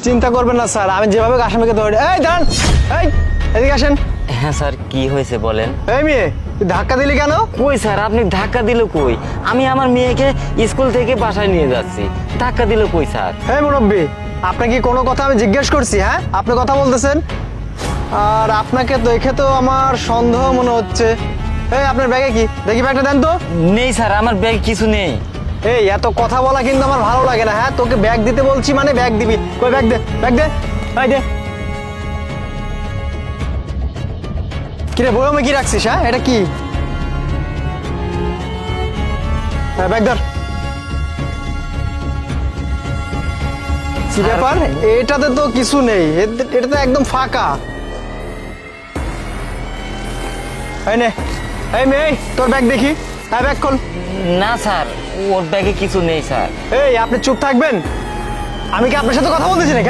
চিন্তা করবেন না স্যার, আমি যেভাবে আসামিকে ধরে। এই দাঁড়ান, এই এদিকে আসেন। হ্যাঁ স্যার, কি হয়েছে বলেন। এই মেয়ে, তুই ধাক্কা দিলি কেন? কই স্যার, আপনি ধাক্কা দিল কই? আমি আমার মেয়েকে স্কুল থেকে বাসায় নিয়ে যাচ্ছি, ধাক্কা দিল কই স্যার? হ্যাঁ মুরব্বী, আপনাকে কি কোনো কথা আমি জিজ্ঞেস করছি? হ্যাঁ, আপনি কথা বলতেছেন, আর আপনাকে দেখে তো আমার সন্দেহ মনে হচ্ছে। এই আপনার ব্যাগে কি? দেখি ব্যাগটা দেন তো। নেই স্যার, আমার ব্যাগ কিছু নেই। এই এত কথা বলা কিন্তু আমার ভালো লাগে না। হ্যাঁ, তোকে ব্যাগ দিতে বলছি মানে ব্যাগ দিবি। কই ব্যাগ দে, ব্যাগ দে, এই দে। কিরে বয়মে কি রাখছিস? হ্যাঁ, এটা কি? হ্যাঁ, ব্যাগ ধর। কি ব্যাপার? এটাতে তো কিছু নেই, এটা তো একদম ফাঁকা। এই নে, এই মেয়ে, তোর ব্যাগ দেখি। হ্যাঁ, ব্যাগ খোল। না স্যার, ওর ব্যাগে কিছু নেই স্যার। এই আপনি চুপ থাকবেন? আমি কি আপনার সাথে কথা বলতেছি নাকি?